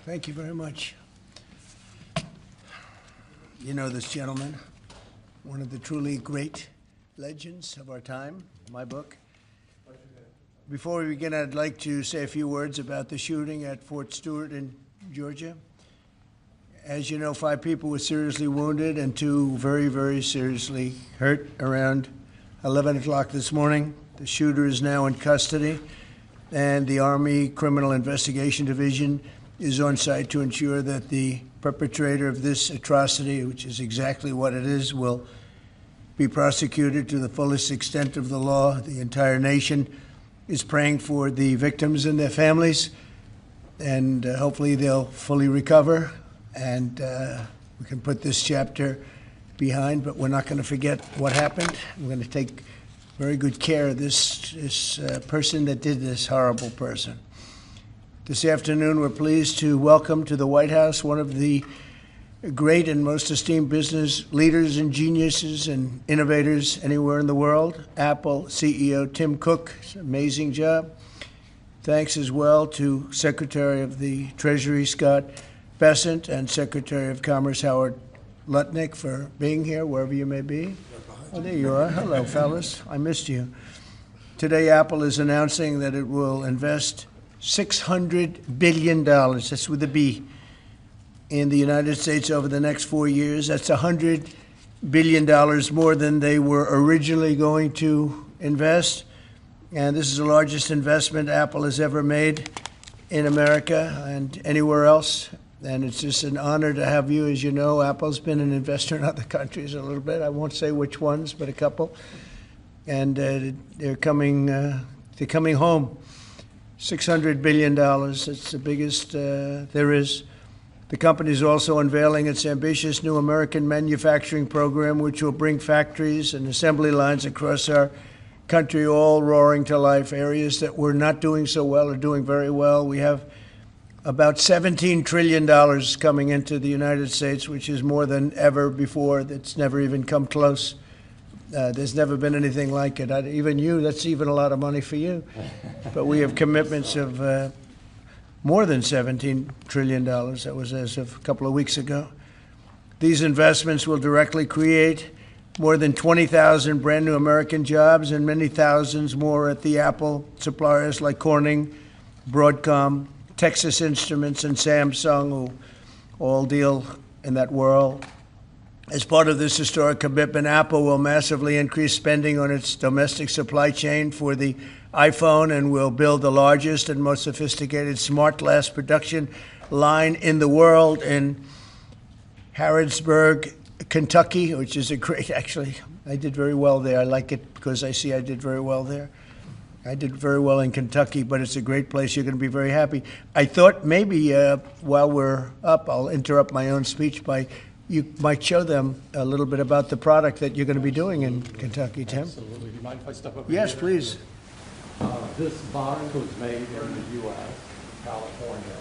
Thank you very much. You know this gentleman, one of the truly great legends of our time, my book. Before we begin, I'd like to say a few words about the shooting at Fort Stewart in Georgia. As you know, 5 people were seriously wounded and 2 very, very seriously hurt around 11 o'clock this morning. The shooter is now in custody, and the Army Criminal Investigation Division is on site to ensure that the perpetrator of this atrocity, which is exactly what it is, will be prosecuted to the fullest extent of the law. The entire nation is praying for the victims and their families, and hopefully they'll fully recover, and we can put this chapter behind, but we're not going to forget what happened. We're going to take very good care of this person that did this, horrible person. This afternoon, we're pleased to welcome to the White House one of the great and most esteemed business leaders and geniuses and innovators anywhere in the world, Apple CEO Tim Cook. It's an amazing job. Thanks as well to Secretary of the Treasury Scott Bessent and Secretary of Commerce Howard Lutnick for being here, wherever you may be. Oh, there you are. Hello, fellas. I missed you. Today, Apple is announcing that it will invest $600 billion, that's with a B, in the United States over the next 4 years. That's $100 billion more than they were originally going to invest. And this is the largest investment Apple has ever made in America and anywhere else. And it's just an honor to have you. As you know, Apple's been an investor in other countries a little bit. I won't say which ones, but a couple. And they're coming home. $600 billion, it's the biggest there is. The company is also unveiling its ambitious new American manufacturing program, which will bring factories and assembly lines across our country all roaring to life. Areas that were not doing so well are doing very well. We have about $17 trillion coming into the United States, which is more than ever before. That's never even come close. There's never been anything like it. Even you, that's even a lot of money for you. But we have commitments of more than $17 trillion. That was as of a couple of weeks ago. These investments will directly create more than 20,000 brand new American jobs and many thousands more at the Apple suppliers like Corning, Broadcom, Texas Instruments, and Samsung, who all deal in that world. As part of this historic commitment, Apple will massively increase spending on its domestic supply chain for the iPhone and will build the largest and most sophisticated smart glass production line in the world in Harrodsburg, Kentucky, which is a great, actually, I did very well there. I like it because I see I did very well there. I did very well in Kentucky, but it's a great place. You're going to be very happy. I thought maybe while we're up, I'll interrupt my own speech by you might show them a little bit about the product that you're going to be doing in Kentucky, Tim. Absolutely. Do you mind if I step up? Yes, here? please. This bind was made in the U.S., California,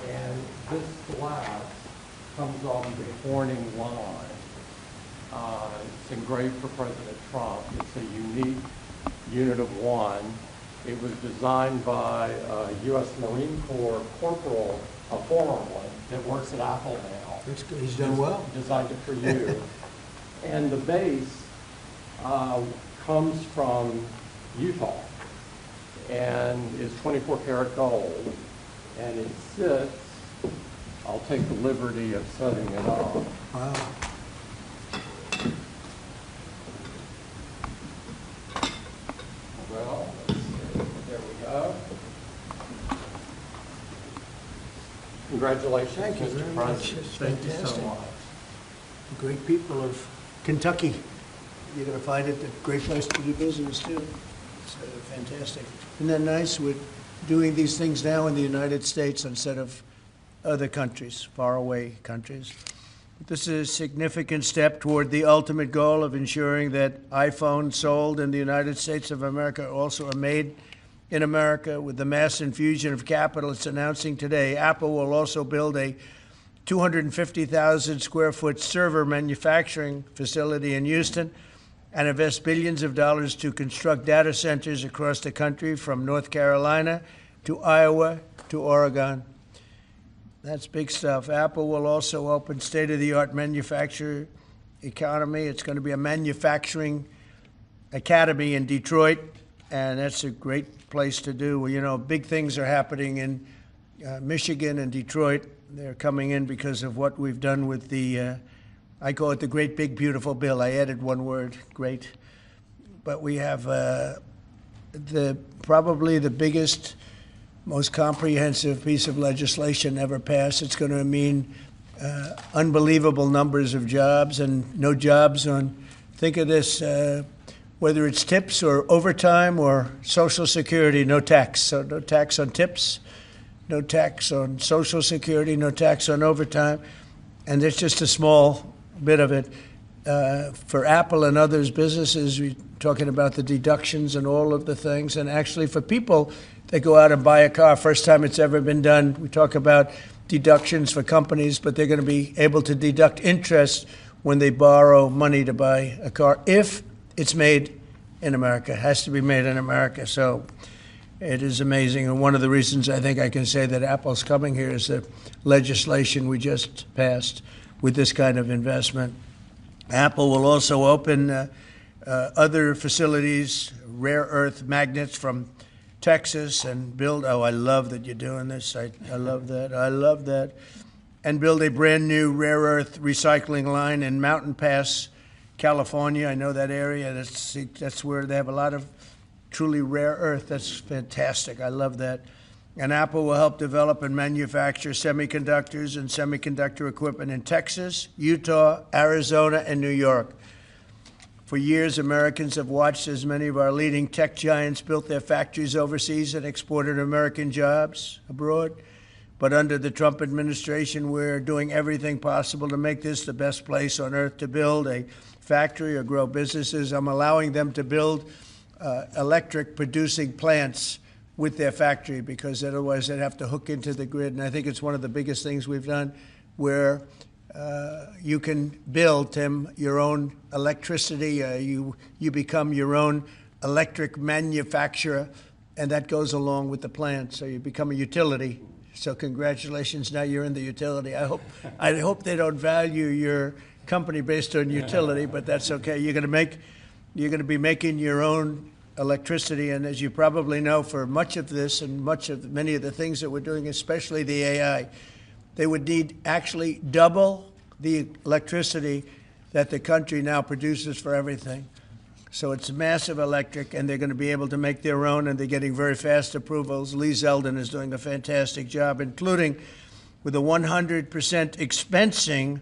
and this glass comes off the Corning line. It's engraved for President Trump. It's a unique unit of one. It was designed by a U.S. Marine Corps corporal, a former one, that works at Apple now. That's good. He's done well. Designed it for you. And the base comes from Utah and is 24 karat gold. And it sits, I'll take the liberty of setting it up. Wow. Well, let's see. There we go. Congratulations, Thank you Mr. very much. President. It's Thank you so fantastic. much. The great people of Kentucky. You're going to find it a great place to do business, too. It's fantastic. Isn't that nice? We're doing these things now in the United States instead of other countries, faraway countries. This is a significant step toward the ultimate goal of ensuring that iPhones sold in the United States of America also are made in America. With the mass infusion of capital it's announcing today, Apple will also build a 250,000 square foot server manufacturing facility in Houston and invest billions of dollars to construct data centers across the country from North Carolina to Iowa to Oregon. That's big stuff. Apple will also open state-of-the-art manufacturing economy. It's going to be a manufacturing academy in Detroit, and that's a great place to do. Well, you know, big things are happening in Michigan and Detroit. They're coming in because of what we've done with the, I call it the Great Big Beautiful Bill. I added one word, great. But we have probably the biggest, most comprehensive piece of legislation ever passed. It's going to mean unbelievable numbers of jobs and no jobs on, think of this, whether it's tips or overtime or Social Security, no tax. So no tax on tips, no tax on Social Security, no tax on overtime. And there's just a small bit of it. For Apple and others businesses, we're talking about the deductions and all of the things. And actually for people that go out and buy a car, first time it's ever been done, we talk about deductions for companies, but they're going to be able to deduct interest when they borrow money to buy a car if it's made in America. It has to be made in America. So it is amazing. And one of the reasons I think I can say that Apple's coming here is the legislation we just passed with this kind of investment. Apple will also open other facilities, rare earth magnets from Texas, and build, oh, I love that you're doing this. I love that. I love that. And build a brand new rare earth recycling line in Mountain Pass, California. I know that area. That's where they have a lot of truly rare earth. That's fantastic. I love that. And Apple will help develop and manufacture semiconductors and semiconductor equipment in Texas, Utah, Arizona, and New York. For years, Americans have watched as many of our leading tech giants built their factories overseas and exported American jobs abroad. But under the Trump administration, we're doing everything possible to make this the best place on earth to build a factory or grow businesses. I'm allowing them to build electric producing plants with their factory, because otherwise they'd have to hook into the grid. And I think it's one of the biggest things we've done, where you can build, Tim, your own electricity. You become your own electric manufacturer, and that goes along with the plant. So you become a utility. So congratulations, now you're in the utility. I hope they don't value your company based on utility, but that's okay. You're going to be making your own electricity, and as you probably know, for much of this and many of the things that we're doing, especially the AI, they would need actually double the electricity that the country now produces for everything. So it's massive electric, and they're going to be able to make their own, and they're getting very fast approvals. Lee Zeldin is doing a fantastic job, including with a 100% expensing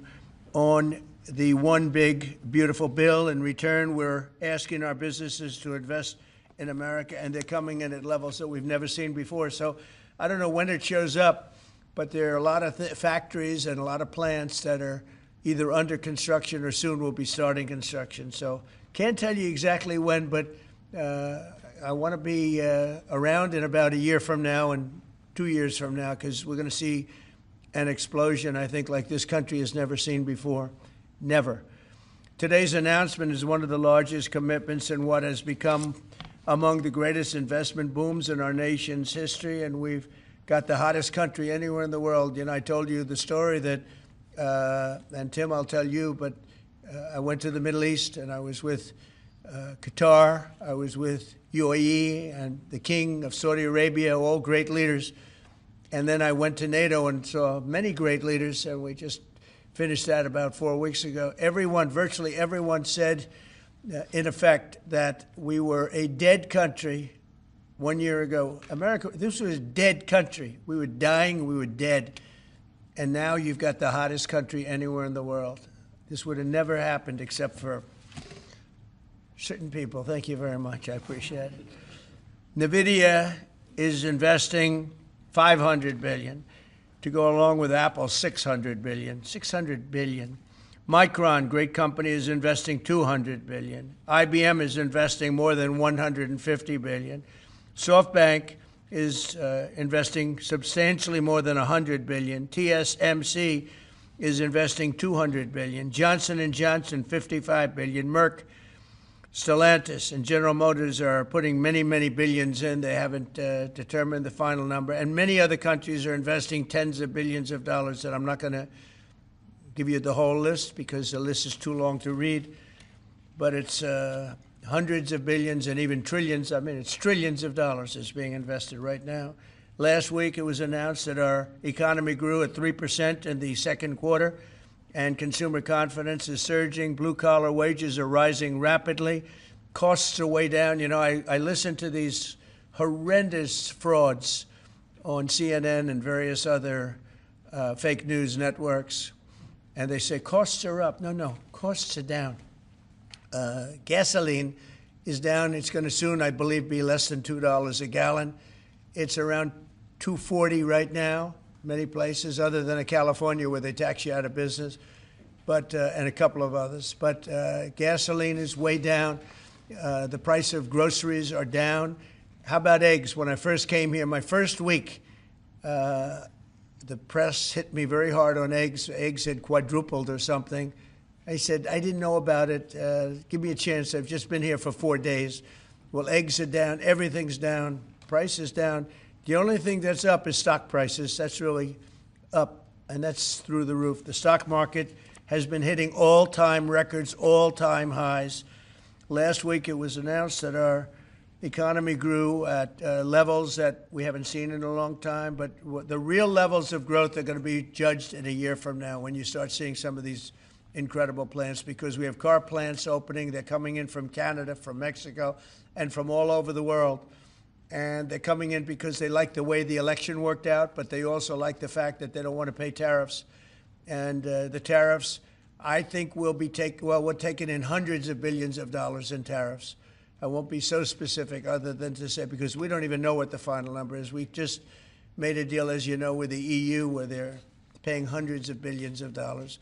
on the one big beautiful bill. In return, we're asking our businesses to invest in America, and they're coming in at levels that we've never seen before. So I don't know when it shows up, but there are a lot of factories and a lot of plants that are either under construction or soon will be starting construction. So can't tell you exactly when, but I want to be around in about a year from now and 2 years from now, because we're going to see an explosion, I think, like this country has never seen before. Never. Today's announcement is one of the largest commitments in what has become among the greatest investment booms in our nation's history, and we've got the hottest country anywhere in the world. You know, I told you the story that, and Tim, I'll tell you, but I went to the Middle East, and I was with Qatar, I was with UAE, and the King of Saudi Arabia, all great leaders. And then I went to NATO and saw many great leaders, and we just finished that about 4 weeks ago. Everyone, virtually everyone, said, in effect, that we were a dead country 1 year ago. America, this was a dead country. We were dying, we were dead. And now you've got the hottest country anywhere in the world. This would have never happened except for certain people. Thank you very much. I appreciate it. NVIDIA is investing $500 billion to go along with Apple, $600 billion. $600 billion. Micron, great company, is investing $200 billion. IBM is investing more than $150 billion. SoftBank is investing substantially more than $100 billion. TSMC is investing $200 billion. Johnson & Johnson, $55 billion. Merck, Stellantis, and General Motors are putting many, many billions in. They haven't determined the final number. And many other countries are investing tens of billions of dollars, and I'm not going to give you the whole list because the list is too long to read. But it's hundreds of billions and even trillions. I mean, it's trillions of dollars is being invested right now. Last week, it was announced that our economy grew at 3% in the second quarter, and consumer confidence is surging. Blue-collar wages are rising rapidly. Costs are way down. You know, I listen to these horrendous frauds on CNN and various other fake news networks, and they say costs are up. No, costs are down. Gasoline is down. It's going to soon, I believe, be less than $2 a gallon. It's around $2.40 right now, many places, other than California where they tax you out of business, but and a couple of others. But gasoline is way down. The price of groceries are down. How about eggs? When I first came here, my first week, the press hit me very hard on eggs. Eggs had quadrupled or something. I said, I didn't know about it. Give me a chance. I've just been here for 4 days. Well, eggs are down. Everything's down. Price is down. The only thing that's up is stock prices. That's really up, and that's through the roof. The stock market has been hitting all-time records, all-time highs. Last week it was announced that our economy grew at levels that we haven't seen in a long time, but the real levels of growth are going to be judged in a year from now when you start seeing some of these incredible plants, because we have car plants opening. They're coming in from Canada, from Mexico, and from all over the world. And they're coming in because they like the way the election worked out, but they also like the fact that they don't want to pay tariffs. And the tariffs, I think, will be we're taking in hundreds of billions of dollars in tariffs. I won't be so specific other than to say, because we don't even know what the final number is. We just made a deal, as you know, with the EU where they're paying hundreds of billions of dollars.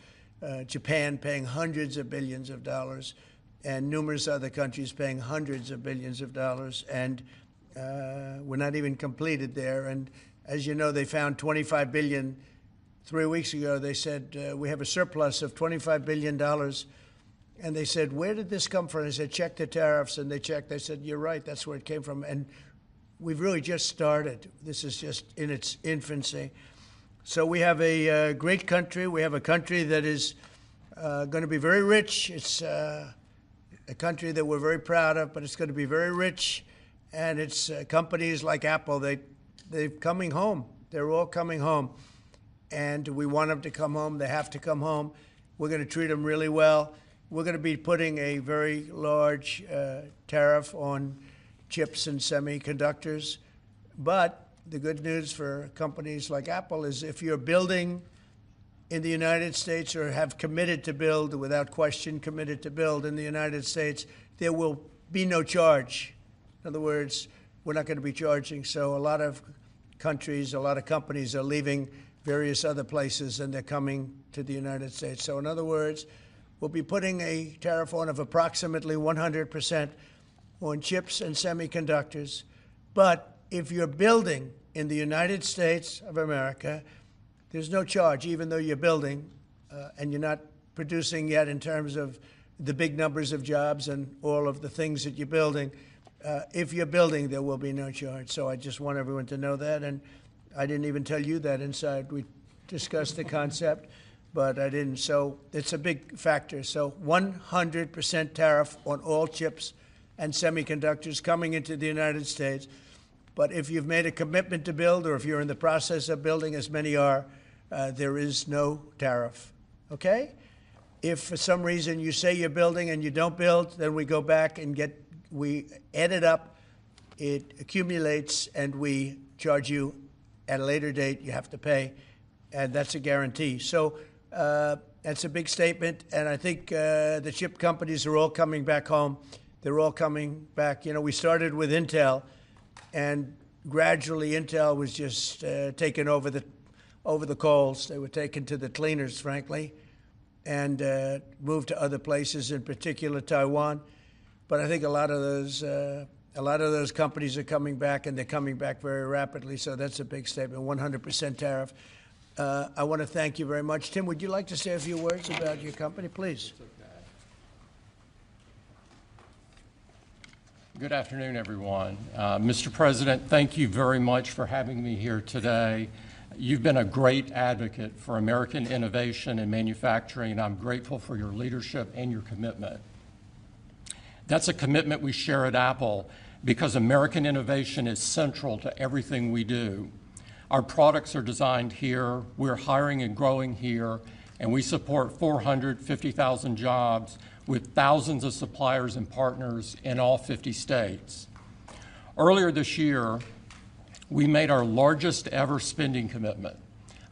Japan paying hundreds of billions of dollars, and numerous other countries paying hundreds of billions of dollars. And we're not even completed there. And as you know, they found $25 billion 3 weeks ago. They said, we have a surplus of $25 billion. And they said, where did this come from? I said, check the tariffs. And they checked. They said, you're right, that's where it came from. And we've really just started. This is just in its infancy. So we have a great country. We have a country that is going to be very rich. It's a country that we're very proud of, but it's going to be very rich. And it's companies like Apple, they're coming home. They're all coming home. And we want them to come home. They have to come home. We're going to treat them really well. We're going to be putting a very large tariff on chips and semiconductors. But the good news for companies like Apple is if you're building in the United States or have committed to build, without question committed to build in the United States, there will be no charge. In other words, we're not going to be charging. So a lot of countries, a lot of companies are leaving various other places, and they're coming to the United States. So in other words, we'll be putting a tariff on of approximately 100% on chips and semiconductors. But if you're building in the United States of America, there's no charge, even though you're building and you're not producing yet in terms of the big numbers of jobs and all of the things that you're building. If you're building, there will be no charge. So I just want everyone to know that. And I didn't even tell you that inside. We discussed the concept, but I didn't. So it's a big factor. So 100% tariff on all chips and semiconductors coming into the United States. But if you've made a commitment to build, or if you're in the process of building, as many are, there is no tariff. Okay? If for some reason you say you're building and you don't build, then we go back and we add it up, it accumulates, and we charge you at a later date. You have to pay, and that's a guarantee. So that's a big statement, and I think the chip companies are all coming back home. They're all coming back. You know, we started with Intel, and gradually Intel was just taken over the coals. They were taken to the cleaners, frankly, and moved to other places, in particular Taiwan. But I think a lot of those companies are coming back, and they're coming back very rapidly. So that's a big statement. 100% tariff. I want to thank you very much. Tim, would you like to say a few words about your company, please? Good afternoon, everyone. Mr. President, thank you very much for having me here today. You've been a great advocate for American innovation and manufacturing, and I'm grateful for your leadership and your commitment. That's a commitment we share at Apple because American innovation is central to everything we do. Our products are designed here, we're hiring and growing here, and we support 450,000 jobs with thousands of suppliers and partners in all 50 states. Earlier this year, we made our largest ever spending commitment,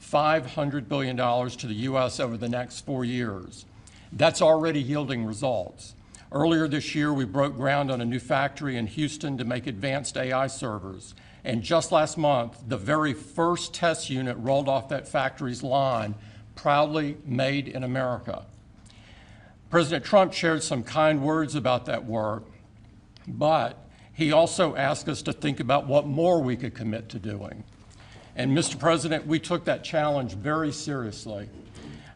$500 billion to the U.S. over the next 4 years. That's already yielding results. Earlier this year, we broke ground on a new factory in Houston to make advanced AI servers. And just last month, the very first test unit rolled off that factory's line, proudly made in America. President Trump shared some kind words about that work, but he also asked us to think about what more we could commit to doing. And Mr. President, we took that challenge very seriously.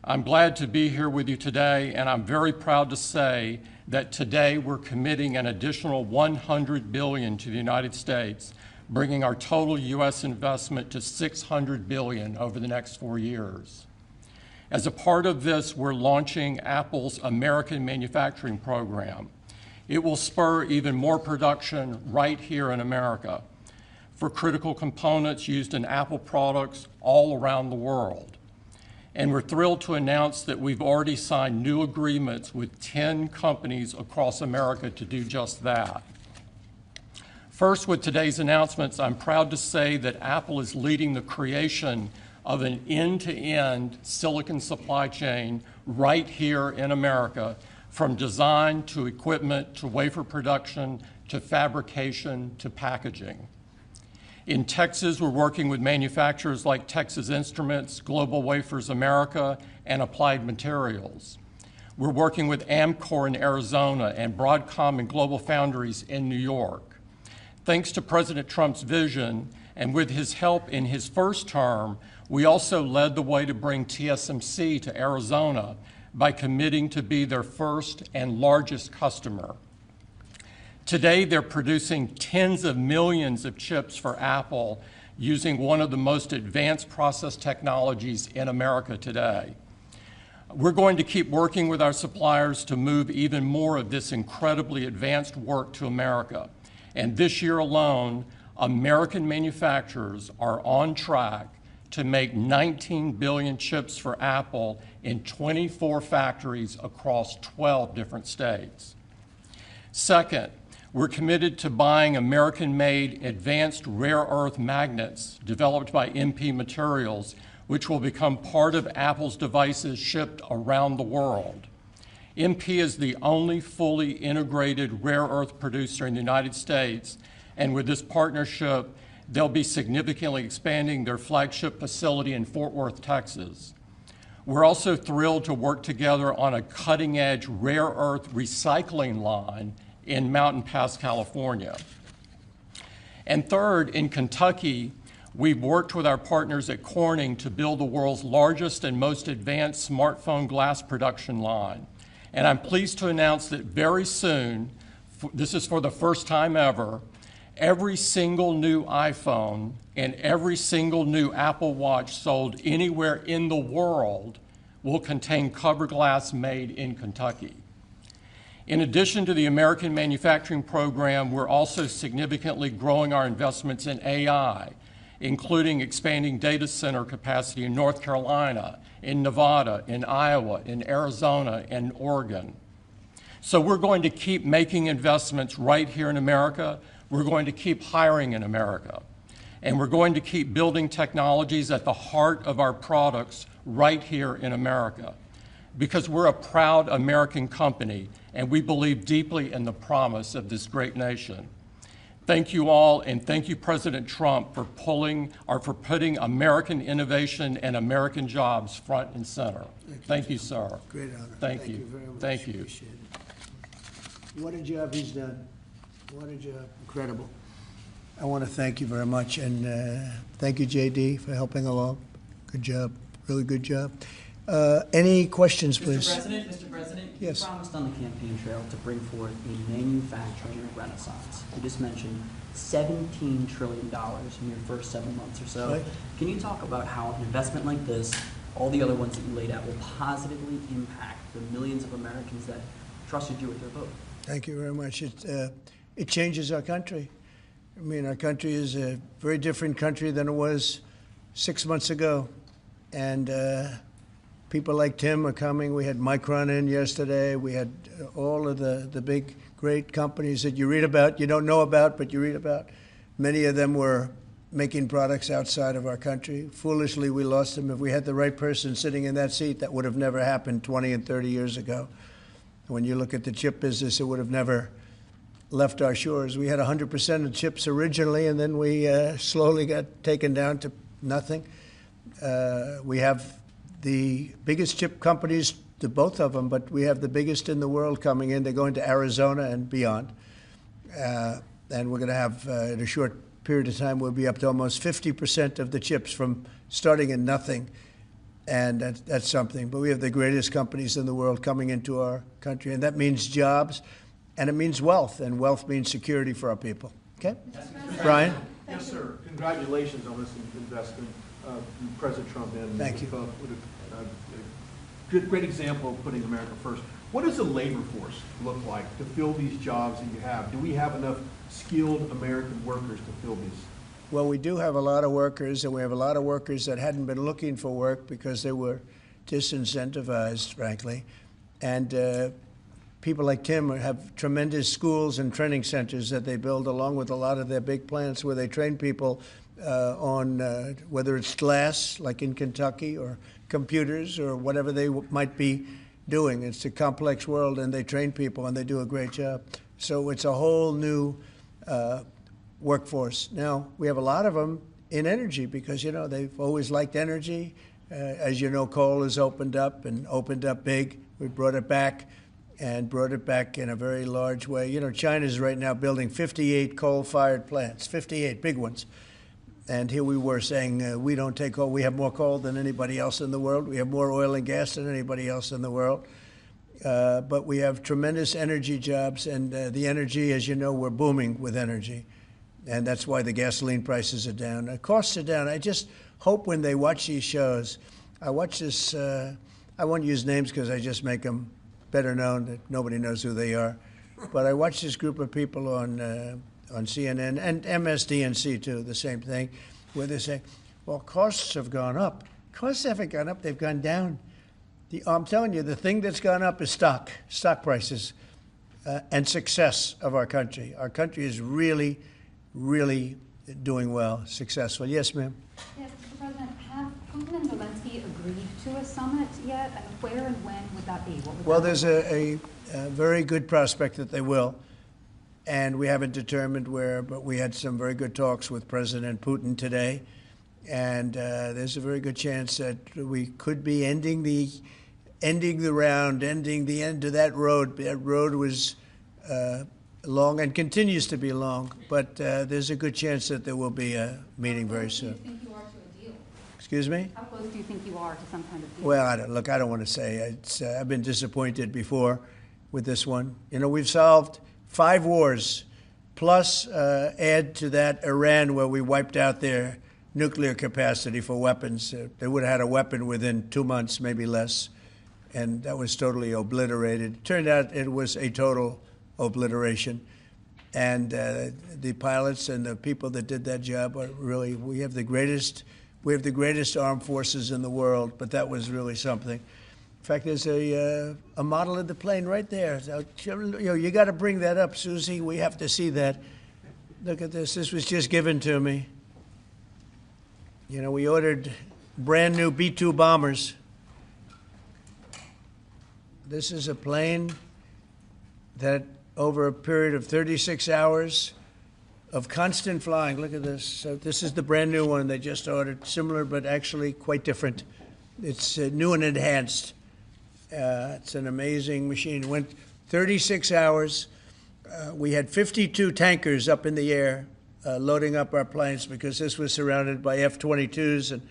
I'm glad to be here with you today, and I'm very proud to say that today we're committing an additional $100 billion to the United States, bringing our total U.S. investment to $600 billion over the next 4 years. As a part of this, we're launching Apple's American Manufacturing Program. It will spur even more production right here in America for critical components used in Apple products all around the world. And we're thrilled to announce that we've already signed new agreements with 10 companies across America to do just that. First, with today's announcements, I'm proud to say that Apple is leading the creation of an end-to-end silicon supply chain right here in America, from design to equipment to wafer production to fabrication to packaging. In Texas, we're working with manufacturers like Texas Instruments, Global Wafers America, and Applied Materials. We're working with Amcor in Arizona and Broadcom and Global Foundries in New York. Thanks to President Trump's vision, and with his help in his first term, we also led the way to bring TSMC to Arizona by committing to be their first and largest customer. Today, they're producing tens of millions of chips for Apple using one of the most advanced process technologies in America today. We're going to keep working with our suppliers to move even more of this incredibly advanced work to America. And this year alone, American manufacturers are on track to make 19 billion chips for Apple in 24 factories across 12 different states. Second, we're committed to buying American-made advanced rare earth magnets developed by MP Materials, which will become part of Apple's devices shipped around the world. MP is the only fully integrated rare earth producer in the United States, and with this partnership, They'll be significantly expanding their flagship facility in Fort Worth, Texas. We're also thrilled to work together on a cutting-edge rare earth recycling line in Mountain Pass, California. And third, in Kentucky, we've worked with our partners at Corning to build the world's largest and most advanced smartphone glass production line. And I'm pleased to announce that very soon, this is for the first time ever, every single new iPhone and every single new Apple Watch sold anywhere in the world will contain cover glass made in Kentucky. In addition to the American manufacturing program, we're also significantly growing our investments in AI, including expanding data center capacity in North Carolina, in Nevada, in Iowa, in Arizona, and Oregon. So we're going to keep making investments right here in America. We're going to keep hiring in America. And we're going to keep building technologies at the heart of our products right here in America. Because we're a proud American company, and we believe deeply in the promise of this great nation. Thank you all, and thank you, President Trump, for putting American innovation and American jobs front and center. Thank you, sir. Great honor. Thank you. Very much. Thank you. Appreciate it. What a job he's done. What a job. Incredible. I want to thank you very much, and thank you, JD, for helping along. Good job. Really good job. Any questions, please? Mr. President, Yes. you promised on the campaign trail to bring forth a manufacturing renaissance. You just mentioned $17 trillion in your first 7 months or so. Right. Can you talk about how an investment like this, all the other ones that you laid out, will positively impact the millions of Americans that trusted you with their vote? Thank you very much. It changes our country. I mean, our country is a very different country than it was 6 months ago. And people like Tim are coming. We had Micron in yesterday. We had all of the big, great companies that you read about, you don't know about, but you read about. Many of them were making products outside of our country. Foolishly, we lost them. If we had the right person sitting in that seat, that would have never happened 20 and 30 years ago. When you look at the chip business, it would have never left our shores. We had 100% of chips originally, and then we slowly got taken down to nothing. We have the biggest chip companies, to both of them, but we have the biggest in the world coming in. They're going to Arizona and beyond. And we're going to have, in a short period of time, we'll be up to almost 50% of the chips from starting in nothing. And that's something. But we have the greatest companies in the world coming into our country. And that means jobs, and it means wealth. And wealth means security for our people. Okay? Brian? Yes, sir. Congratulations on this investment, President Trump. And Thank you. Great example of putting America first. What does the labor force look like to fill these jobs that you have? Do we have enough skilled American workers to fill these? Well, we do have a lot of workers, and we have a lot of workers that hadn't been looking for work because they were disincentivized, frankly. And people like Tim have tremendous schools and training centers that they build along with a lot of their big plants where they train people on whether it's glass, like in Kentucky, or computers, or whatever they might be doing. It's a complex world, and they train people, and they do a great job. So it's a whole new workforce. Now, we have a lot of them in energy because, you know, they've always liked energy. As you know, coal has opened up and opened up big. We brought it back and brought it back in a very large way. You know, China's right now building 58 coal-fired plants, 58 big ones. And here we were saying, we don't take coal. We have more coal than anybody else in the world. We have more oil and gas than anybody else in the world. But we have tremendous energy jobs, and the energy, as you know, we're booming with energy. And that's why the gasoline prices are down. The costs are down. I just hope when they watch these shows, I watch this, I won't use names because I just make them better known, that nobody knows who they are. But I watch this group of people on CNN and MSDNC too, the same thing, where they say, well, costs have gone up. Costs haven't gone up, they've gone down. I'm telling you, the thing that's gone up is stock prices, and success of our country. Our country is really, really doing well, successful. Yes, ma'am? Yes, Mr. President, have Putin and Zelensky agreed to a summit yet? And where and when would that be? What would Well, that there's a very good prospect that they will. and we haven't determined where, but we had some very good talks with President Putin today, and there's a very good chance that we could be ending the round, ending the end of that road. That road was long and continues to be long, but there's a good chance that there will be a meeting very soon. How close do you think you are to a deal? Excuse me? How close do you think you are to some kind of deal? Well, I don't want to say. I've been disappointed before with this one. You know, we've solved 5 wars, plus add to that Iran, where we wiped out their nuclear capacity for weapons. They would have had a weapon within 2 months, maybe less, and that was totally obliterated. It turned out it was a total obliteration, and the pilots and the people that did that job are really, we have the greatest armed forces in the world, but that was really something. In fact, there's a model of the plane right there. So, you got to bring that up, Susie. We have to see that. Look at this. This was just given to me. You know, we ordered brand new B-2 bombers. This is a plane that over a period of 36 hours of constant flying. Look at this. So this is the brand new one they just ordered. Similar, but actually quite different. It's new and enhanced. It's an amazing machine. It went 36 hours. We had 52 tankers up in the air loading up our planes, because this was surrounded by F-22s and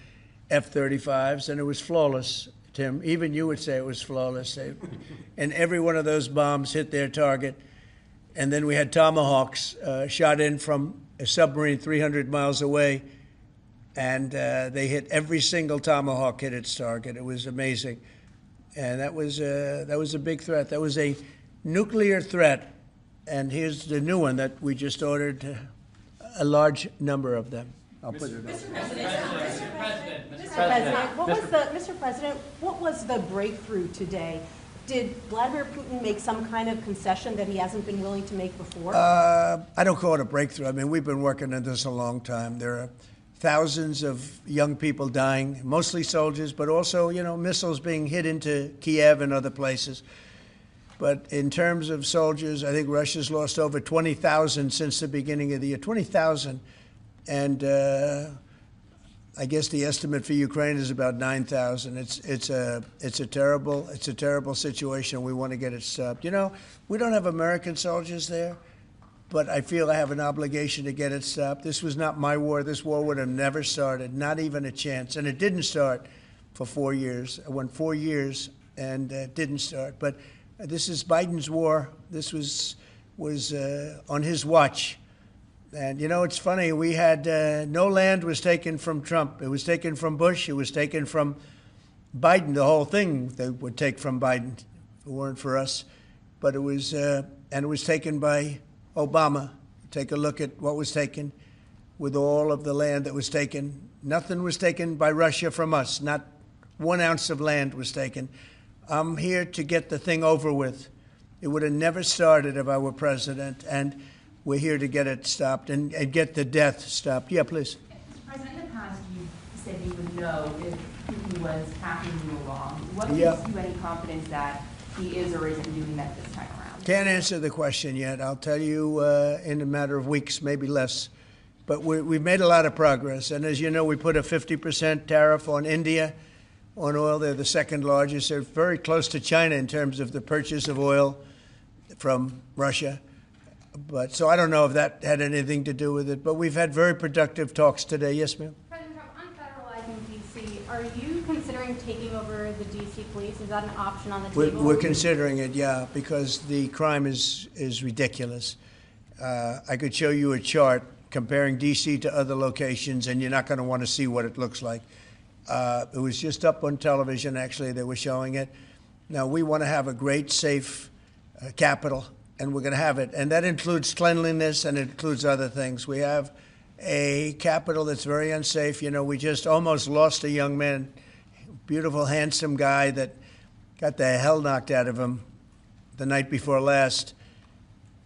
F-35s, and it was flawless, Tim. Even you would say it was flawless. And every one of those bombs hit their target. And then we had Tomahawks shot in from a submarine 300 miles away, and they hit every single Tomahawk hit its target. It was amazing. And that was a big threat. That was a nuclear threat. And here's the new one that we just ordered, a large number of them. I'll put it up. Mr. President, what was the breakthrough today? Did Vladimir Putin make some kind of concession that he hasn't been willing to make before? I don't call it a breakthrough. I mean, we've been working on this a long time. There are thousands of young people dying, mostly soldiers, but also, you know, missiles being hit into Kiev and other places. But in terms of soldiers, I think Russia's lost over 20,000 since the beginning of the year. 20,000. And I guess the estimate for Ukraine is about 9,000. It's a terrible situation. We want to get it stopped. You know, we don't have American soldiers there, but I feel I have an obligation to get it stopped. This was not my war. This war would have never started, not even a chance. And it didn't start for 4 years. It went 4 years and didn't start. But this is Biden's war. This was on his watch. And, you know, it's funny. We had no land was taken from Trump. It was taken from Bush. It was taken from Biden. The whole thing they would take from Biden. If it weren't for us. But it was taken by Obama. Take a look at what was taken with all of the land that was taken. Nothing was taken by Russia from us. Not 1 ounce of land was taken. I'm here to get the thing over with. It would have never started if I were president, and we're here to get it stopped and get the death stopped. Yeah, please. Mr. President, in the past, you said you would know if Putin was hacking you along. What gives you any confidence that he is or isn't doing that this time around? Can't answer the question yet. I'll tell you in a matter of weeks, maybe less. But we've made a lot of progress. And as you know, we put a 50% tariff on India on oil. They're the second largest. They're very close to China in terms of the purchase of oil from Russia. But so I don't know if that had anything to do with it. But we've had very productive talks today. Yes, ma'am? President Trump, on federalizing D.C., are you considering taking over the D.C. police? Is that an option on the table? We're considering it, yeah, because the crime is ridiculous. I could show you a chart comparing D.C. to other locations, and you're not going to want to see what it looks like. It was just up on television, actually. They were showing it. Now, we want to have a great, safe capital, and we're going to have it. And that includes cleanliness, and it includes other things. We have a capital that's very unsafe. You know, we just almost lost a young man, beautiful, handsome guy that got the hell knocked out of him the night before last.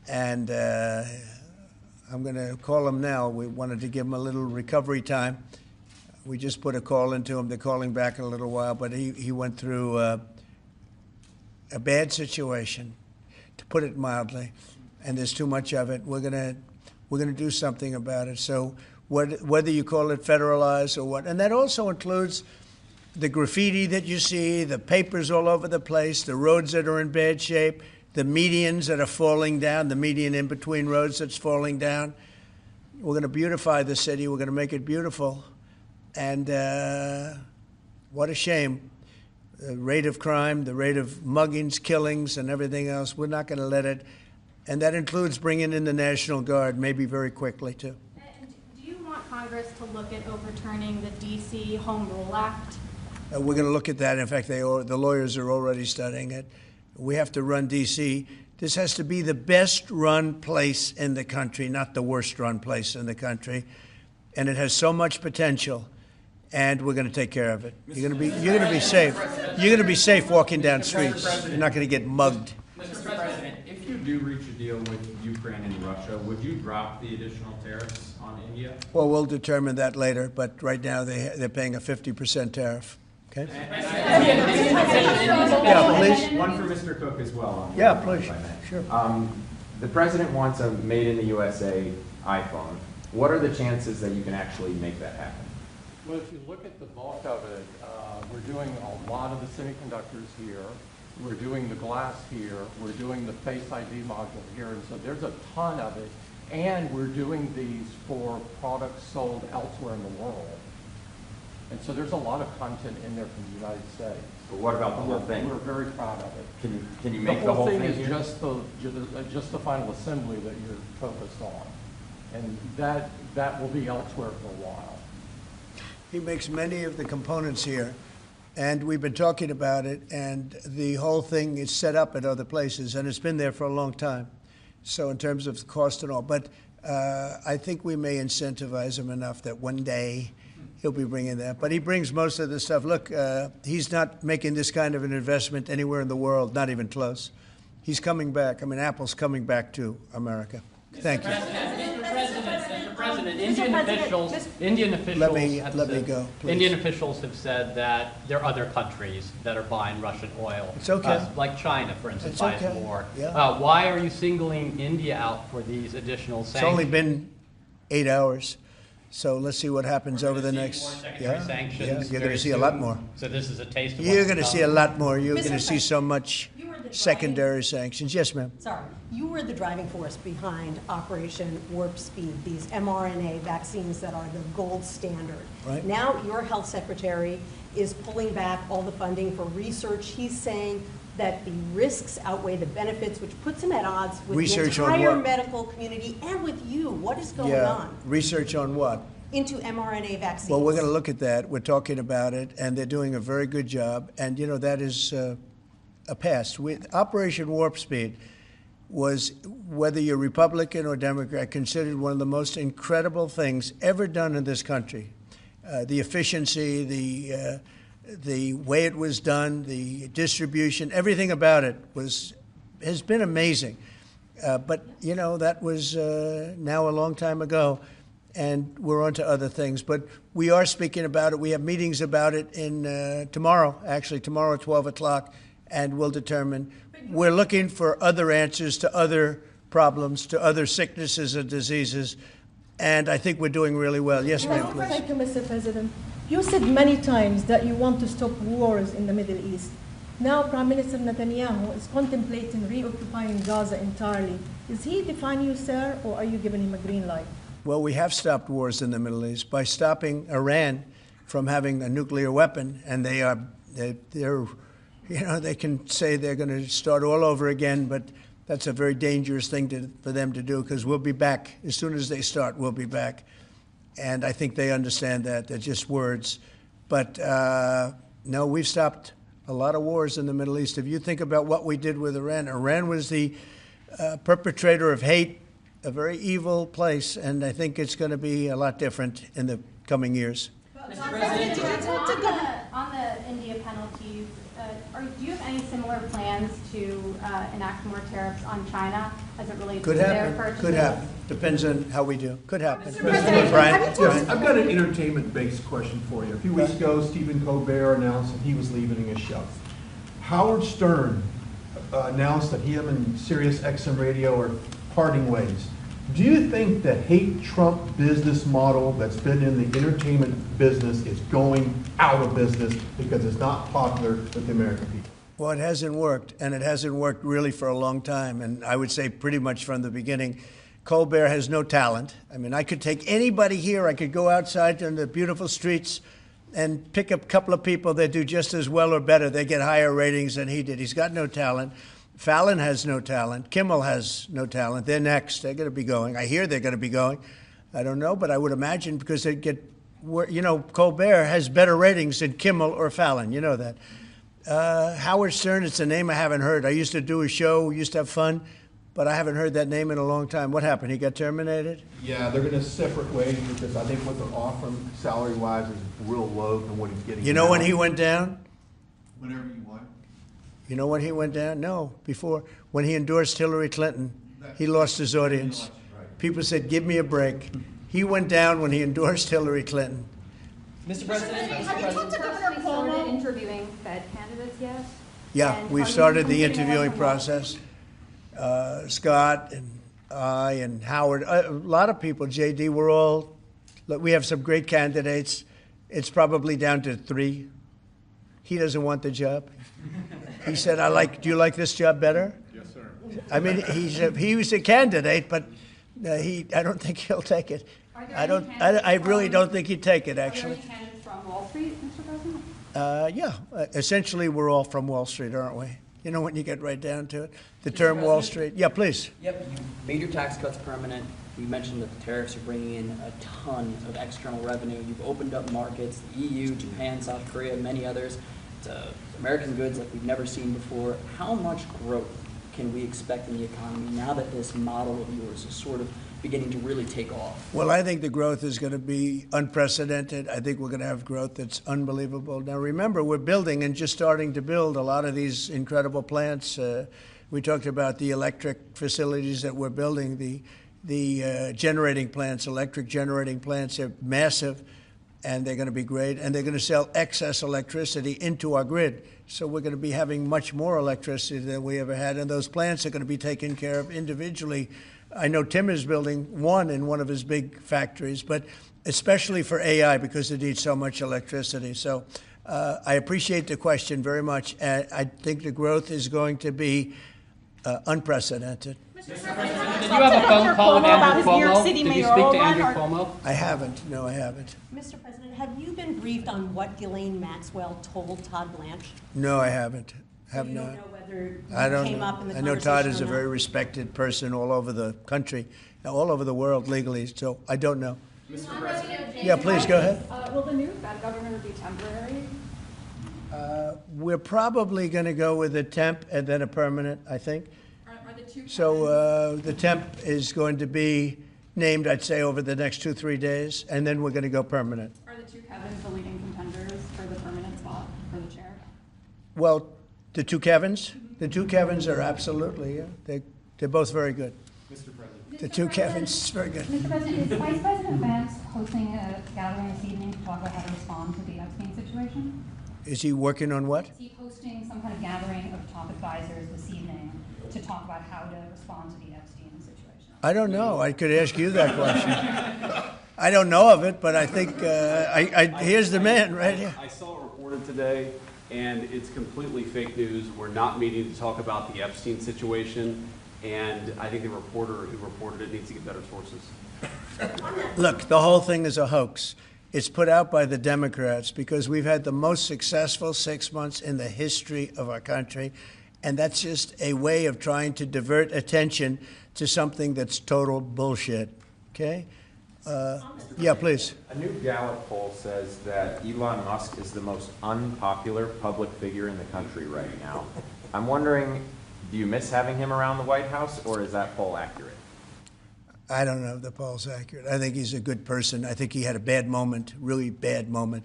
And I'm going to call him now. We wanted to give him a little recovery time. We just put a call into him. They're calling back in a little while, but he went through a bad situation, to put it mildly. and there's too much of it. We're gonna do something about it. So whether you call it federalized or what, and that also includes the graffiti that you see, the papers all over the place, the roads that are in bad shape, the medians that are falling down, the median in between roads that's falling down. We're going to beautify the city. We're going to make it beautiful. And what a shame. The rate of crime, the rate of muggings, killings, and everything else, we're not going to let it. And that includes bringing in the National Guard, maybe very quickly, too. And do you want Congress to look at overturning the DC Home Rule Act? We're going to look at that. In fact, the lawyers are already studying it. We have to run D.C. This has to be the best-run place in the country, not the worst-run place in the country. And it has so much potential, and we're going to take care of it. You're going to be safe. You're going to be safe walking down streets. You're not going to get mugged. Mr. President, if you do reach a deal with Ukraine and Russia, would you drop the additional tariffs on India? Well, we'll determine that later, but right now they're paying a 50% tariff. Okay? Yeah, please. One for Mr. Cook as well. Yeah, please. Sure. The president wants a made-in-the-USA iPhone. What are the chances that you can actually make that happen? Well, if you look at the bulk of it, we're doing a lot of the semiconductors here. We're doing the glass here. We're doing the Face ID module here. And so there's a ton of it. And we're doing these for products sold elsewhere in the world. And so there's a lot of content in there from the United States. But what about the whole thing? We're very proud of it. Can you make the whole thing is here? just the final assembly that you're focused on. And that will be elsewhere for a while. He makes many of the components here, and we've been talking about it, and the whole thing is set up at other places, and it's been there for a long time. So in terms of cost and all, but I think we may incentivize him enough that one day he'll be bringing that. But he brings most of the stuff. Look, he's not making this kind of an investment anywhere in the world, not even close. He's coming back. I mean, Apple's coming back to America. Thank you. Mr. President, Indian officials have said that there are other countries that are buying Russian oil. It's okay. Like China, for instance, It's buys okay. more. Yeah. Why are you singling India out for these additional sanctions? It's only been 8 hours. So let's see what happens over the next. More secondary sanctions you're going to see a soon. lot more. So this is a taste of what's You're going to come. see a lot more. You're Mr. going to see so much You were the secondary sanctions. Yes, ma'am. Sorry, you were the driving force behind Operation Warp Speed, these mRNA vaccines that are the gold standard. Right. Now your health secretary is pulling back all the funding for research. He's saying that the risks outweigh the benefits, which puts him at odds with Research the on entire what? medical community and with you. What is going Yeah. on Research on what? into mRNA vaccines? Well, we're going to look at that. We're talking about it, and they're doing a very good job. And, you know, that is a past. Operation Warp Speed was, whether you're Republican or Democrat, considered one of the most incredible things ever done in this country. The efficiency, the way it was done, the distribution, everything about it has been amazing. But, you know, that was now a long time ago, and we're on to other things. But we are speaking about it. We have meetings about it tomorrow at 12 o'clock, and we'll determine. We're looking for other answers to other problems, to other sicknesses and diseases, and I think we're doing really well. Yes, ma'am, please. Thank you, Mr. President. You said many times that you want to stop wars in the Middle East. Now Prime Minister Netanyahu is contemplating reoccupying Gaza entirely. Is he defying you, sir, or are you giving him a green light? Well, we have stopped wars in the Middle East by stopping Iran from having a nuclear weapon, and they're you know, they can say they're going to start all over again, but that's a very dangerous thing for them to do, because we'll be back. As soon as they start, we'll be back. And I think they understand that. They're just words. But no, we've stopped a lot of wars in the Middle East. If you think about what we did with Iran, Iran was the perpetrator of hate, a very evil place, and I think it's going to be a lot different in the coming years. Mr. President, on the India penalties, do you have any similar plans to enact more tariffs on China as it relates to their purchases? Could happen. Depends on how we do. Could happen. Brian? Yes, I've got an entertainment-based question for you. A few weeks ago, Stephen Colbert announced that he was leaving his show. Howard Stern announced that him and Sirius XM Radio are parting ways. Do you think the hate Trump business model that's been in the entertainment business is going out of business because it's not popular with the American people? Well, it hasn't worked, and it hasn't worked really for a long time, and I would say pretty much from the beginning. Colbert has no talent. I mean, I could take anybody here, I could go outside on the beautiful streets and pick up a couple of people that do just as well or better. They get higher ratings than he did. He's got no talent. Fallon has no talent. Kimmel has no talent. They're next. They're going to be going. I hear they're going to be going. I don't know, but I would imagine because they get, you know, Colbert has better ratings than Kimmel or Fallon. You know that. Howard Stern, it's a name I haven't heard. I used to do a show. We used to have fun, but I haven't heard that name in a long time. What happened? He got terminated? Yeah, they're going to separate ways because I think what they're offering salary-wise is real low than what he's getting. You know now. when he went down? Whenever you want. You know when he went down? No, before. When he endorsed Hillary Clinton, he lost his audience. People said, give me a break. He went down when he endorsed Hillary Clinton. Mr. President, Have you talked to Governor Cuomo? Started interviewing Fed candidates yet? Yeah, And we've are you started the considering interviewing that? process. Scott and I and Howard, a lot of people, JD, look, we have some great candidates. It's probably down to 3. He doesn't want the job. He said, do you like this job better? Yes, sir. I mean, he was a candidate, but I don't think he'll take it. Are there I any really candidates don't think he'd take it, Are there actually. any candidates from Wall Street, Mr. President? Yeah, essentially, we're all from Wall Street, aren't we? You know, when you get right down to it. The term Wall Street. Yeah, please. Yep, you made your tax cuts permanent. You mentioned that the tariffs are bringing in a ton of external revenue. You've opened up markets, the EU, Japan, South Korea, many others, to American goods like we've never seen before. How much growth can we expect in the economy now that this model of yours is sort of beginning to really take off? Well, I think the growth is going to be unprecedented. I think we're going to have growth that's unbelievable. Now, remember, we're building and just starting to build a lot of these incredible plants. We talked about the electric facilities that we're building, the generating plants, electric generating plants. They're massive, and they're going to be great. And they're going to sell excess electricity into our grid. So we're going to be having much more electricity than we ever had. And those plants are going to be taken care of individually. I know Tim is building one in one of his big factories, but especially for AI because it needs so much electricity. So I appreciate the question very much. I think the growth is going to be unprecedented. Did you have a phone call with Andrew Cuomo? Did you speak to Andrew Cuomo? I haven't. No, I haven't. Mr. President, have you been briefed on what Ghislaine Maxwell told Todd Blanche? No, I haven't. Have You not. don't know whether I don't came know. up in the I know Todd is a conversation or very not? respected person all over the country, all over the world legally, so I don't know. Mr. President. Yeah, please, go ahead. Will the new Fed governor be temporary? We're probably going to go with a temp and then a permanent, I think. Are the two So the temp is going to be named, I'd say, over the next 2-3 days, and then we're going to go permanent. Are the two Kevins the leading contenders for the permanent spot for the chair? Well, the two Kevins? The two Kevins are absolutely, yeah. They're both very good. Mr. President. The two Kevins, very good. Mr. President, is Vice President Vance hosting a gathering this evening to talk about how to respond to the Epstein situation? Is he working on what? Is he hosting some kind of gathering of top advisors this evening to talk about how to respond to the Epstein situation? I don't know. I could ask you that question. I don't know of it, but I think here's the man right here. I saw it reported today, and it's completely fake news. We're not meeting to talk about the Epstein situation, and I think the reporter who reported it needs to get better sources. Look, the whole thing is a hoax. It's put out by the Democrats because we've had the most successful 6 months in the history of our country, and that's just a way of trying to divert attention to something that's total bullshit. Okay? Yeah, please. A new Gallup poll says that Elon Musk is the most unpopular public figure in the country right now. I'm wondering, do you miss having him around the White House, or is that poll accurate? I don't know if the poll's accurate. I think he's a good person. I think he had a bad moment, really bad moment,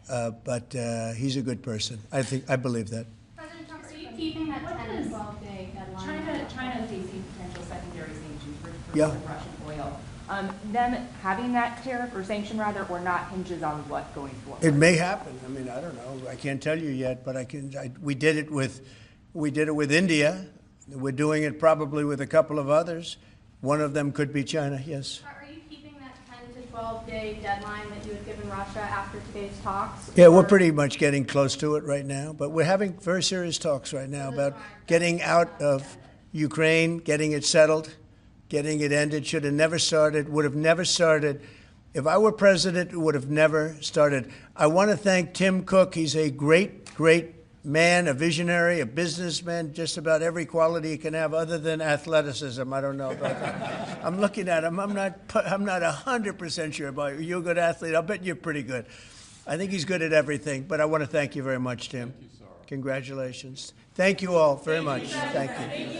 but he's a good person. I believe that. President Trump, are you keeping that 10 and 12-day deadline? China facing potential secondary sanctions for Yeah. Russian oil. Them having that tariff or sanction rather, or not, hinges on what going forward? It may happen. I mean, I don't know. I can't tell you yet, but we did it with India. We're doing it probably with a couple of others. One of them could be China, yes. Are you keeping that 10 to 12-day deadline that you had given Russia after today's talks? Yeah, we're Or- pretty much getting close to it right now, but we're having very serious talks right now about getting out of Ukraine, getting it settled, getting it ended. Should have never started, would have never started. If I were president, it would have never started. I want to thank Tim Cook. He's a great, great man, a visionary, a businessman, just about every quality he can have other than athleticism. I don't know about that. I'm looking at him. I'm not 100% sure about you. You're a good athlete. I'll bet you're pretty good. I think he's good at everything, but I want to thank you very much, Tim. Thank you, sir. Congratulations. Thank you all very much. Thank you.